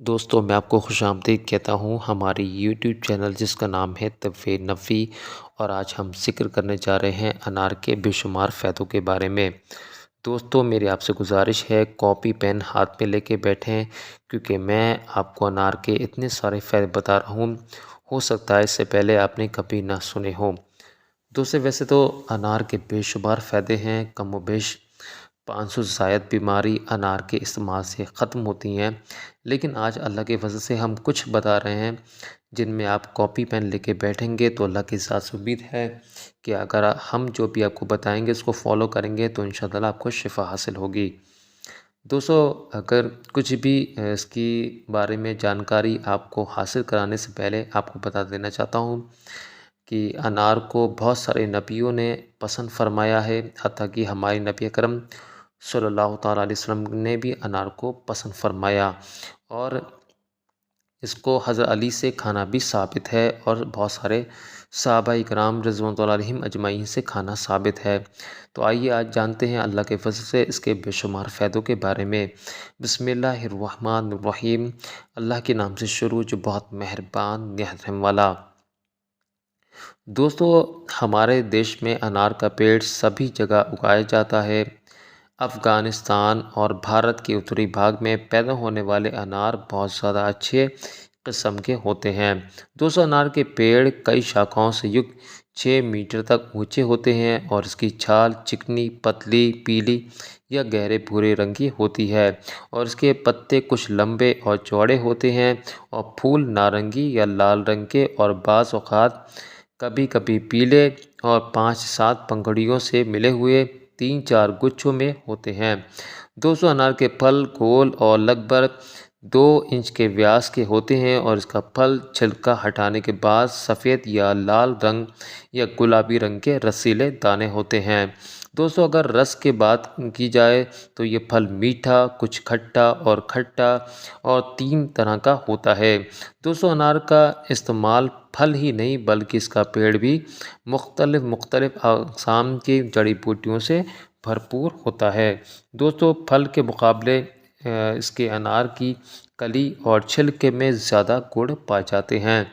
दोस्तों मैं आपको खुशामदीद कहता हूँ हमारी यूट्यूब चैनल जिसका नाम है तफ़े नफ़ी। और आज हम ज़िक्र करने जा रहे हैं अनार के बेशुमार फ़ायदों के बारे में। दोस्तों मेरी आपसे गुजारिश है कॉपी पेन हाथ में लेके बैठें, क्योंकि मैं आपको अनार के इतने सारे फ़ायदे बता रहा हूँ, हो सकता है इससे पहले आपने कभी ना सुने हों। दोस्तों वैसे तो अनार के बेशुमार फ़ायदे हैं, कमोबेश 500 से ज़ायद बीमारी अनार के इस्तेमाल से ख़त्म होती हैं। लेकिन आज अल्लाह के फ़ज़ल से हम कुछ बता रहे हैं जिनमें आप कॉपी पेन लेके बैठेंगे तो अल्लाह की ज़ात से उम्मीद है कि अगर हम जो भी आपको बताएंगे उसको फ़ॉलो करेंगे तो इंशाअल्लाह आपको शिफ़ा हासिल होगी। दोस्तों अगर कुछ भी इसकी बारे में जानकारी आपको हासिल कराने से पहले आपको बता देना चाहता हूँ कि अनार को बहुत सारे नबियों ने पसंद फरमाया है, हत्ता कि हमारे नबी अकरम सल्लल्लाहु ताला अलैहि वसल्लम ने भी अनार को पसंद फरमाया। और इसको हज़रत अली से खाना भी साबित है और बहुत सारे सहाबा इकराम रिज़वानुल्लाह अलैहिम अजमाइन से खाना साबित है। तो आइए आज जानते हैं अल्लाह के फज़ल से इसके बेशुमार फ़ायदों के बारे में। बिस्मिल्लाहिर्रहमानिर्रहीम। अल्लाह के नाम से शुरू जो बहुत मेहरबान निहायत रहम वाला। दोस्तों हमारे देश में अनार का पेड़ सभी जगह उगाया जाता है। अफ़गानिस्तान और भारत के उत्तरी भाग में पैदा होने वाले अनार बहुत ज़्यादा अच्छे किस्म के होते हैं। दोस्तों अनार के पेड़ कई शाखाओं से युक्त 6 मीटर तक ऊंचे होते हैं और इसकी छाल चिकनी, पतली, पीली या गहरे भूरे रंग की होती है और इसके पत्ते कुछ लंबे और चौड़े होते हैं और फूल नारंगी या लाल रंग के और बाज़ औक़ात कभी कभी पीले और 5-7 पंखुड़ियों से मिले हुए 3-4 गुच्छों में होते हैं। दोस्तों अनार के फल गोल और लगभग 2 इंच के व्यास के होते हैं और इसका फल छिलका हटाने के बाद सफ़ेद या लाल रंग या गुलाबी रंग के रसीले दाने होते हैं। दोस्तों अगर रस की बात की जाए तो ये फल मीठा, कुछ खट्टा और 3 तरह का होता है। दोस्तों अनार का इस्तेमाल फल ही नहीं बल्कि इसका पेड़ भी मुख्तलिफ़ अक़साम की जड़ी बूटियों से भरपूर होता है। दोस्तों फल के मुकाबले इसके अनार की कली और छिलके में ज़्यादा गुण पाए जाते हैं।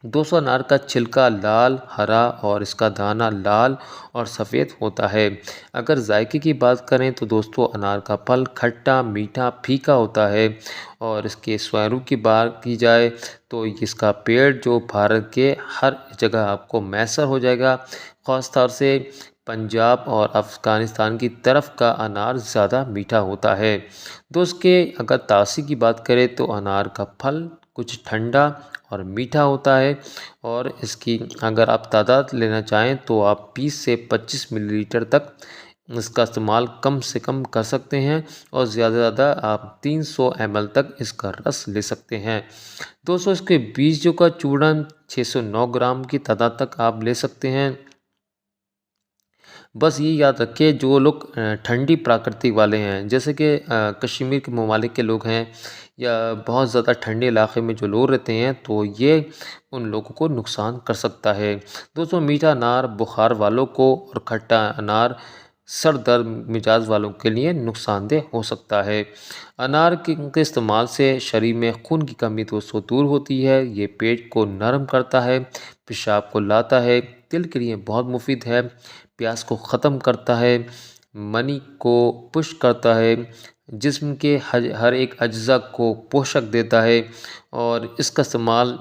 दोस्तों अनार का छिलका लाल, हरा और इसका दाना लाल और सफ़ेद होता है। अगर जायके की बात करें तो दोस्तों अनार का फल खट्टा, मीठा, फीका होता है। और इसके स्वादों की बात की जाए तो इसका पेड़ जो भारत के हर जगह आपको मैसर हो जाएगा। ख़ास तौर से पंजाब और अफ़गानिस्तान की तरफ का अनार ज़्यादा मीठा होता है। दोस्त के अगर तासीर की बात करें तो अनार का फल कुछ ठंडा और मीठा होता है और इसकी अगर आप तादाद लेना चाहें तो आप 20 से 25 मिलीलीटर तक इसका इस्तेमाल कम से कम कर सकते हैं और ज़्यादा से ज़्यादा आप 300 ml तक इसका रस ले सकते हैं। दोस्तों इसके बीजों का चूर्ण 609 ग्राम की तादाद तक आप ले सकते हैं। बस ये याद रखिए जो लोग ठंडी प्रकृति वाले हैं जैसे कि कश्मीर के ममालिक के लोग हैं या बहुत ज़्यादा ठंडे इलाके में जो लोग रहते हैं तो ये उन लोगों को नुकसान कर सकता है। दोस्तों मीठा अनार बुखार वालों को और खट्टा अनार सर दर्द मिजाज वालों के लिए नुकसानदेह हो सकता है। अनार के इस्तेमाल से शरीर में खून की कमी दोस्तों दूर होती है। ये पेट को नरम करता है, पेशाब को लाता है, दिल के लिए बहुत मुफीद है, प्यास को ख़त्म करता है, मनी को पुश करता है, जिस्म के हर एक अज्जा को पोषक देता है। और इसका इस्तेमाल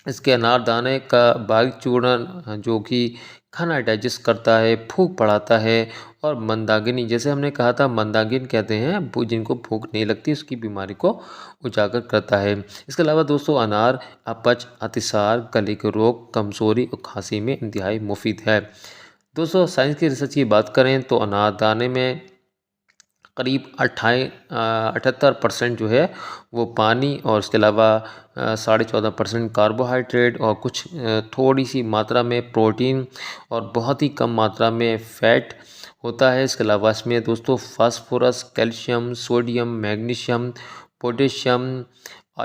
इसके अनारदाने का बारीक चूर्ण जो कि खाना डाइजेस्ट करता है, भूख बढ़ाता है और मंदागिनी जैसे हमने कहा था मंदागिन कहते हैं वो जिनको भूख नहीं लगती उसकी बीमारी को उजागर करता है। इसके अलावा दोस्तों अनार अपच, अतिसार, गले के रोग, कमज़ोरी और खांसी में इंतहाई मुफीद है। दोस्तों साइंस की रिसर्च की बात करें तो अनारदाने में करीब 78% जो है वो पानी और उसके अलावा 14.5% कार्बोहाइड्रेट और कुछ थोड़ी सी मात्रा में प्रोटीन और बहुत ही कम मात्रा में फ़ैट होता है। इसके अलावा इसमें दोस्तों phosphorus, calcium, sodium, magnesium, potassium,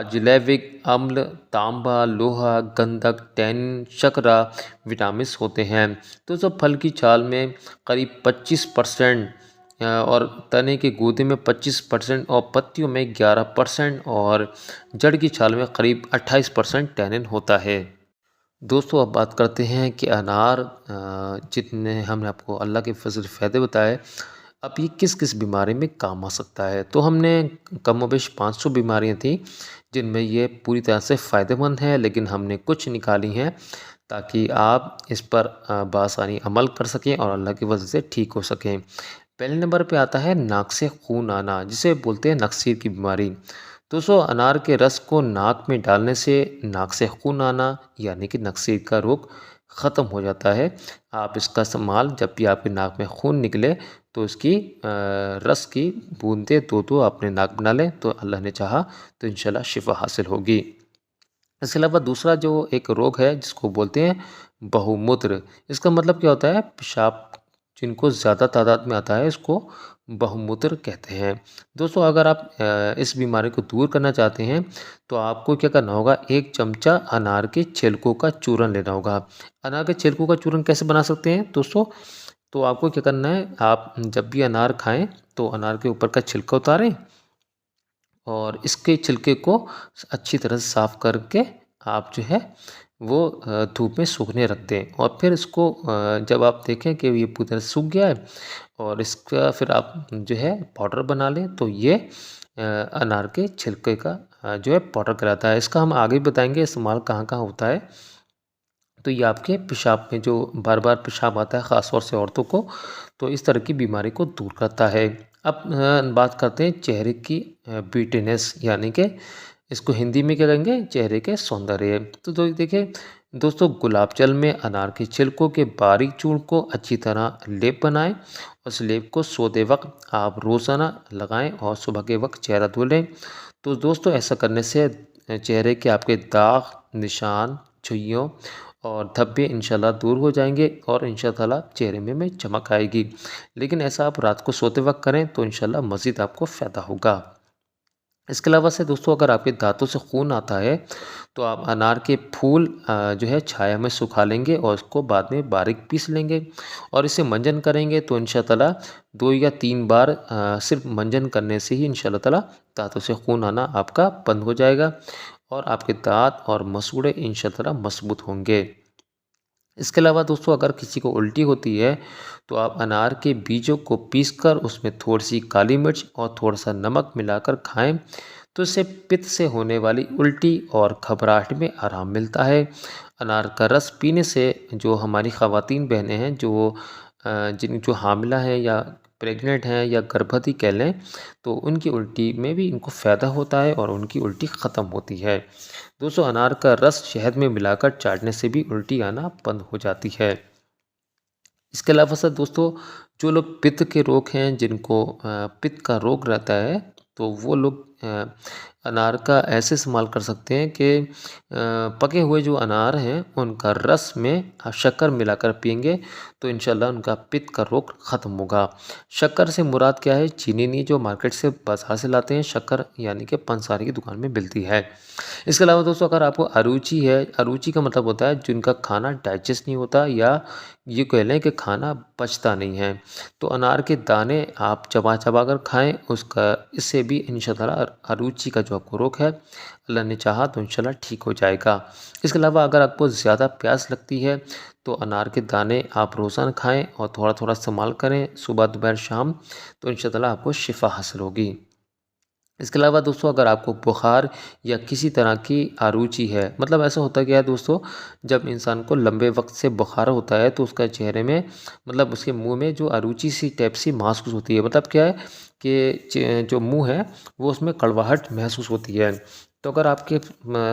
जैविक अम्ल, तांबा, लोहा, गंधक, टैनिन, शर्करा, विटामिन्स होते हैं। दोस्तों फल की छाल में करीब 25% और तने के गूदे में 25% और पत्तियों में 11% और जड़ की छाल में करीब 28% टैनिन होता है। दोस्तों अब बात करते हैं कि अनार जितने हमने आपको अल्लाह के फजल फ़ायदे बताए, अब ये किस किस बीमारी में काम आ सकता है। तो हमने कमोबेश 500 बीमारियां थी जिनमें ये पूरी तरह से फ़ायदेमंद है, लेकिन हमने कुछ निकाली हैं ताकि आप इस पर बआसानी अमल कर सकें और अल्लाह की वजह से ठीक हो सकें। पहले नंबर पे आता है नाक से खून आना, जिसे बोलते हैं नक्सीर की बीमारी। दोस्तों अनार के रस को नाक में डालने से नाक से खून आना यानी कि नक्सीर का रोग ख़त्म हो जाता है। आप इसका इस्तेमाल जब भी आपके नाक में खून निकले तो इसकी रस की बूंदें दो अपने नाक बना लें, तो अल्लाह ने चाहा तो इंशाल्लाह शिफा हासिल होगी। इसके अलावा दूसरा जो एक रोग है जिसको बोलते हैं बहुमूत्र, इसका मतलब क्या होता है, पेशाब जिनको ज़्यादा तादाद में आता है इसको बहुमूत्र कहते हैं। दोस्तों अगर आप इस बीमारी को दूर करना चाहते हैं तो आपको क्या करना होगा, 1 चमचा अनार के छिलकों का चूरन लेना होगा। अनार के छिलकों का चूरन कैसे बना सकते हैं दोस्तों, तो आपको क्या करना है, आप जब भी अनार खाएं तो अनार के ऊपर का छिलका उतारें और इसके छिलके को अच्छी तरह से साफ़ करके आप जो है वो धूप में सूखने रख दें और फिर इसको जब आप देखें कि ये पूरी तरह से सूख गया है और इसका फिर आप जो है पाउडर बना लें, तो ये अनार के छिलके का जो है पाउडर कहलाता है। इसका हम आगे बताएंगे इस्तेमाल कहाँ कहाँ होता है। तो ये आपके पेशाब में जो बार बार पेशाब आता है ख़ास तौर से औरतों को, तो इस तरह की बीमारी को दूर करता है। अब बात करते हैं चेहरे की ब्यूटीनेस, यानी कि इसको हिंदी में क्या कहेंगे, चेहरे के सौंदर्य। तो देखिए दोस्तों, गुलाब जल में अनार के छिलकों के बारीक चूर्ण को अच्छी तरह लेप बनाएं। उस लेप को सोते वक्त आप रोज़ाना लगाएं और सुबह के वक्त चेहरा धो लें। तो दोस्तों ऐसा करने से चेहरे के आपके दाग, निशान, झुर्रियों और धब्बे इंशाल्लाह दूर हो जाएंगे और इंशाल्लाह चेहरे में चमक आएगी। लेकिन ऐसा आप रात को सोते वक्त करें तो इंशाल्लाह मज़ीद आपको फ़ायदा होगा। इसके अलावा से दोस्तों, अगर आपके दांतों से खून आता है तो आप अनार के फूल जो है छाया में सुखा लेंगे और उसको बाद में बारीक पीस लेंगे और इसे मंजन करेंगे तो इंशाल्लाह 2 या 3 बार सिर्फ मंजन करने से ही इंशाल्लाह दांतों से खून आना आपका बंद हो जाएगा और आपके दांत और मसूड़े इंशाल्लाह मजबूत होंगे। इसके अलावा दोस्तों, अगर किसी को उल्टी होती है तो आप अनार के बीजों को पीसकर उसमें थोड़ी सी काली मिर्च और थोड़ा सा नमक मिलाकर खाएं, तो इससे पित्त से होने वाली उल्टी और घबराहट में आराम मिलता है। अनार का रस पीने से जो हमारी ख़वातीन बहनें हैं जो हामिला हैं या प्रेग्नेंट हैं या गर्भवती कह लें, तो उनकी उल्टी में भी इनको फ़ायदा होता है और उनकी उल्टी ख़त्म होती है। दोस्तों अनार का रस शहद में मिलाकर चाटने से भी उल्टी आना बंद हो जाती है। इसके अलावा सर दोस्तों, जो लोग पित्त के रोग हैं, जिनको पित्त का रोग रहता है, तो वो लोग अनार का ऐसे इस्तेमाल कर सकते हैं कि पके हुए जो अनार हैं उनका रस में शक्कर मिलाकर पिएंगे तो इंशाल्लाह उनका पित्त का रोग ख़त्म होगा। शक्कर से मुराद क्या है, चीनी नहीं जो मार्केट से बाजार से लाते हैं, शक्कर यानी कि पंसारी की दुकान में मिलती है। इसके अलावा दोस्तों, अगर आपको अरुचि है, अरुचि का मतलब होता है जिनका खाना डाइजेस्ट नहीं होता या ये कह लें कि खाना पचता नहीं है, तो अनार के दाने आप चबा चबा कर खाएं, उसका इससे भी इंशाल्लाह अरुचि का जो आपको रोग है अल्लाह ने चाहा तो इंशाल्लाह ठीक हो जाएगा। इसके अलावा अगर आपको ज़्यादा प्यास लगती है तो अनार के दाने आप रोज़ाना खाएं और थोड़ा थोड़ा इस्तेमाल करें सुबह दोपहर शाम, तो इंशाल्लाह आपको शिफा हासिल होगी। इसके अलावा दोस्तों, अगर आपको बुखार या किसी तरह की आरूची है, मतलब ऐसा होता क्या है दोस्तों, जब इंसान को लंबे वक्त से बुखार होता है तो उसका चेहरे में, मतलब उसके मुंह में जो आरूची सी टाइप सी महसूस होती है। मतलब क्या है कि जो मुंह है वो उसमें कड़वाहट महसूस होती है। तो अगर आपके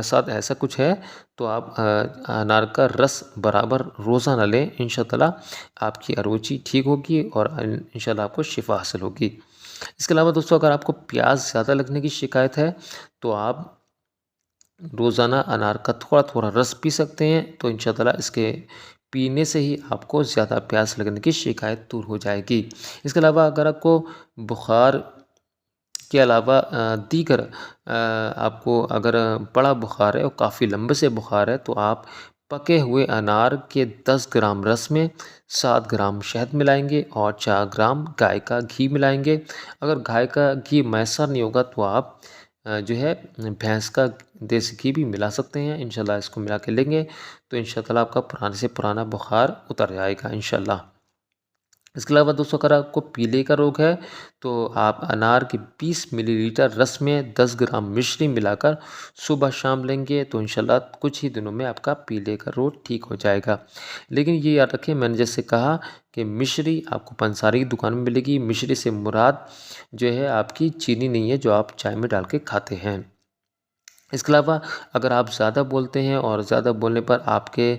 साथ ऐसा कुछ है तो आप अनार का रस बराबर रोज़ाना लें, इंशाअल्लाह आपकी आरूची ठीक होगी और इंशाअल्लाह आपको शिफा हासिल होगी। इसके अलावा दोस्तों, अगर आपको प्यास ज़्यादा लगने की शिकायत है तो आप रोज़ाना अनार का थोड़ा थोड़ा रस पी सकते हैं, तो इंशाअल्लाह इसके पीने से ही आपको ज़्यादा प्यास लगने की शिकायत दूर हो जाएगी। इसके अलावा अगर आपको बुखार के अलावा दीगर आपको अगर बड़ा बुखार है और काफ़ी लंबे से बुखार है तो आप पके हुए अनार के 10 ग्राम रस में 7 ग्राम शहद मिलाएंगे और 4 ग्राम गाय का घी मिलाएंगे। अगर गाय का घी मैसर नहीं होगा तो आप जो है भैंस का देसी घी भी मिला सकते हैं। इंशाल्लाह इसको मिला के लेंगे तो इंशाल्लाह आपका पुराने से पुराना बुखार उतर जाएगा इंशाल्लाह। इसके अलावा दोस्तों अगर आपको पीले का रोग है तो आप अनार के 20 मिलीलीटर रस में 10 ग्राम मिश्री मिलाकर सुबह शाम लेंगे तो इंशाल्लाह कुछ ही दिनों में आपका पीले का रोग ठीक हो जाएगा। लेकिन ये याद रखें, मैंने जैसे कहा कि मिश्री आपको पंसारी की दुकान में मिलेगी। मिश्री से मुराद जो है आपकी चीनी नहीं है जो आप चाय में डाल के खाते हैं। इसके अलावा अगर आप ज़्यादा बोलते हैं और ज़्यादा बोलने पर आपके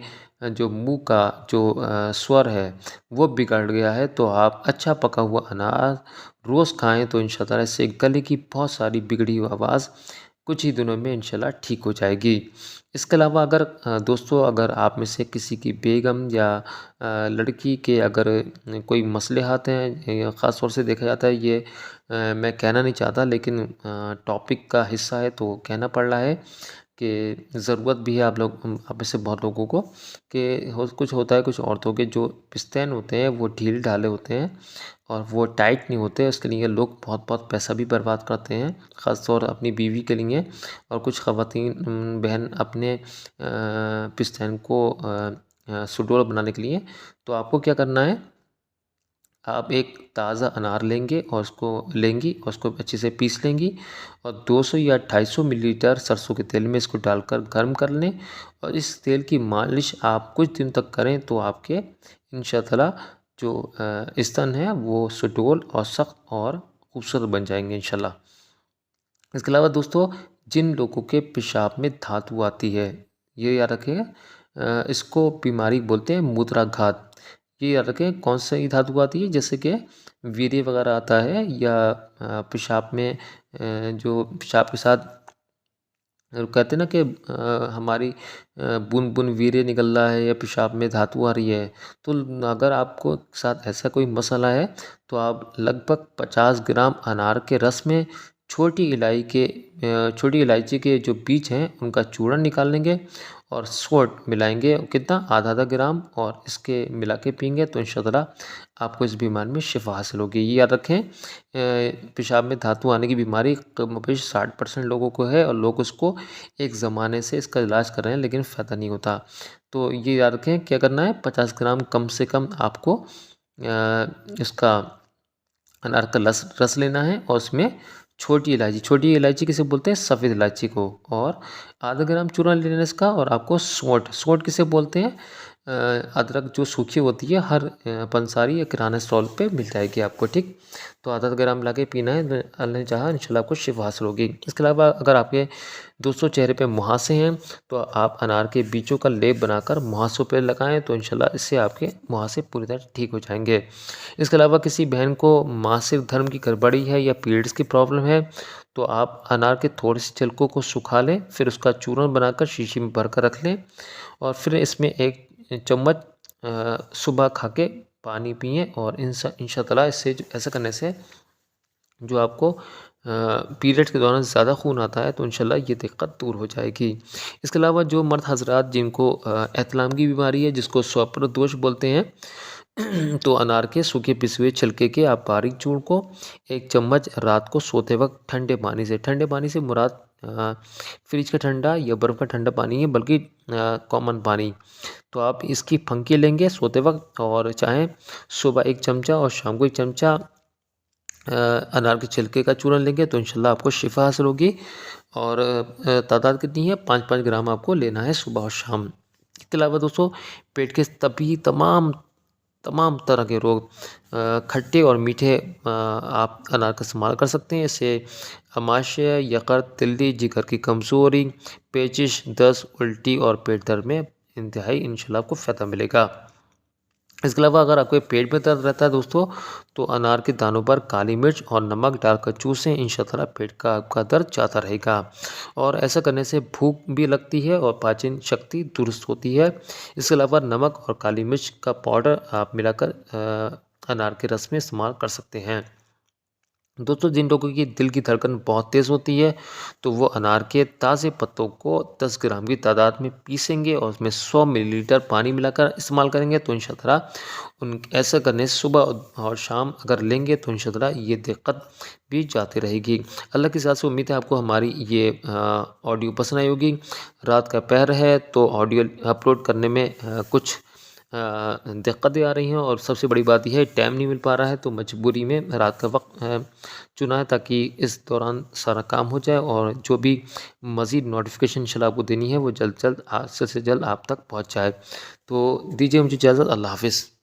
जो मुंह का जो स्वर है वो बिगड़ गया है तो आप अच्छा पका हुआ अनार रोज़ खाएं तो इंशाल्लाह इससे गले की बहुत सारी बिगड़ी हुई आवाज़ कुछ ही दिनों में इंशाल्लाह ठीक हो जाएगी। इसके अलावा अगर दोस्तों अगर आप में से किसी की बेगम या लड़की के अगर कोई मसले आते हैं, ख़ास तौर से देखा जाता है ये मैं कहना नहीं चाहता लेकिन टॉपिक का हिस्सा है तो कहना पड़ रहा है कि ज़रूरत भी है आप में से बहुत लोगों को कि कुछ होता है, कुछ औरतों के जो पिस्तैन होते हैं वो ढीले ढाले होते हैं और वो टाइट नहीं होते। उसके लिए लोग बहुत बहुत पैसा भी बर्बाद करते हैं, ख़ास तौर अपनी बीवी के लिए। और कुछ ख़वातीन बहन अपने पिस्तैन को सुडौल बनाने के लिए, तो आपको क्या करना है, आप एक ताज़ा अनार लेंगे और उसको अच्छे से पीस लेंगी और 200 या 250 मिलीलीटर सरसों के तेल में इसको डालकर गर्म कर लें और इस तेल की मालिश आप कुछ दिन तक करें तो आपके इंशाअल्लाह जो स्तन है वो सुडौल और सख्त और खूबसूरत बन जाएंगे इंशाल्लाह। इसके अलावा दोस्तों जिन लोगों के पेशाब में धातु आती है, ये याद रखें, इसको बीमारी बोलते हैं मूत्राघात। ये याद रखें कौन सी धातु आती है, जैसे कि वीर्य वगैरह आता है या पेशाब में जो पेशाब के साथ कहते हैं ना कि हमारी बूंद बूंद वीर्य निकल रहा है या पेशाब में धातु आ रही है। तो अगर आपको साथ ऐसा कोई मसला है तो आप लगभग 50 ग्राम अनार के रस में छोटी इलायची के जो बीज हैं उनका चूर्ण निकाल लेंगे और सोंठ मिलाएंगे, कितना, आधा आधा ग्राम, और इसके मिला के पीएंगे तो इंशाअल्लाह आपको इस बीमारी में शिफा हासिल होगी। ये याद रखें, पेशाब में धातु आने की बीमारी कमोबेश 60% लोगों को है और लोग उसको एक ज़माने से इसका इलाज कर रहे हैं लेकिन फ़ायदा नहीं होता। तो ये याद रखें क्या करना है, 50 ग्राम कम से कम आपको इसका अनार का रस लेना है और उसमें छोटी इलायची किसे बोलते हैं, सफ़ेद इलायची को, और आधा ग्राम चूर्ण लेना है इसका। और आपको सोंठ किसे बोलते हैं, अदरक जो सूखी होती है हर पंसारी या किराना स्टॉल पे मिल जाएगी आपको, ठीक। तो आधा ग्राम ला के पीना है, अल्लाह ने चाहा इंशाल्लाह आपको शिफा हासिल होगी। इसके अलावा अगर आपके दोस्तों चेहरे पे मुहासे हैं तो आप अनार के बीजों का लेप बनाकर मुहासों पे लगाएं तो इंशाल्लाह इससे आपके मुहासे पूरी तरह ठीक हो जाएंगे। इसके अलावा किसी बहन को मासिक धर्म की गड़बड़ी है या पीरियड्स की प्रॉब्लम है तो आप अनार के थोड़े से छिलकों को सुखा लें, फिर उसका चूर्ण बनाकर शीशी में भर कर रख लें और फिर इसमें एक चम्मच सुबह खा के पानी पिएँ और इंशाअल्लाह इससे ऐसा करने से जो आपको पीरियड्स के दौरान ज़्यादा खून आता है तो इंशाल्लाह ये दिक्कत दूर हो जाएगी। इसके अलावा जो मर्द हज़रात जिनको एहतलाम की बीमारी है, जिसको स्वप्न दोष बोलते हैं, तो अनार के सूखे पिसे हुए छिलके के आप बारीक चूर्ण को 1 चम्मच रात को सोते वक्त ठंडे पानी से मुराद फ्रिज का ठंडा या बर्फ़ का ठंडा पानी है, बल्कि कॉमन पानी। तो आप इसकी फंकी लेंगे सोते वक्त और चाहें सुबह 1 चमचा और शाम को 1 चमचा अनार के छिलके का चूर्ण लेंगे तो इंशाल्लाह आपको शिफा हासिल होगी। और तादाद कितनी है, 5-5 ग्राम आपको लेना है सुबह और शाम। इसके अलावा दोस्तों पेट के तभी तमाम तरह के रोग, खट्टे और मीठे, आप अनार का इस्तेमाल कर सकते हैं। इससे अमाशय, यकृत, तिल्ली, जिगर की कमज़ोरी, पेचिश, दस्त, उल्टी और पेट दर्द में इंतहाई इंशाल्लाह आपको फ़ायदा मिलेगा। इसके अलावा अगर आपके पेट में दर्द रहता है दोस्तों तो अनार के दानों पर काली मिर्च और नमक डालकर चूसें, इंशाअल्लाह पेट का आपका दर्द जाता रहेगा। और ऐसा करने से भूख भी लगती है और पाचन शक्ति दुरुस्त होती है। इसके अलावा नमक और काली मिर्च का पाउडर आप मिलाकर अनार के रस में इस्तेमाल कर सकते हैं। दोस्तों जिन लोगों की दिल की धड़कन बहुत तेज़ होती है तो वो अनार के ताज़े पत्तों को 10 ग्राम की तादाद में पीसेंगे और उसमें 100 मिलीलीटर पानी मिलाकर इस्तेमाल करेंगे तो इंशाअल्लाह उन ऐसा करने से सुबह और शाम अगर लेंगे तो इंशाअल्लाह ये दिक्कत भी जाती रहेगी। अल्लाह की ज़ात से उम्मीद है आपको हमारी ये ऑडियो पसंद आई होगी। रात का पहर है तो ऑडियो अपलोड करने में कुछ दिक्कतें आ रही हैं और सबसे बड़ी बात यह है टाइम नहीं मिल पा रहा है तो मजबूरी में रात का वक्त चुना है ताकि इस दौरान सारा काम हो जाए और जो भी मज़ीद नोटिफिकेशन इंशाल्लाह आपको देनी है वो जल्द जल्द जल्द आप तक पहुंच जाए। तो दीजिए मुझे इजाज़त। अल्लाह हाफ़िज़।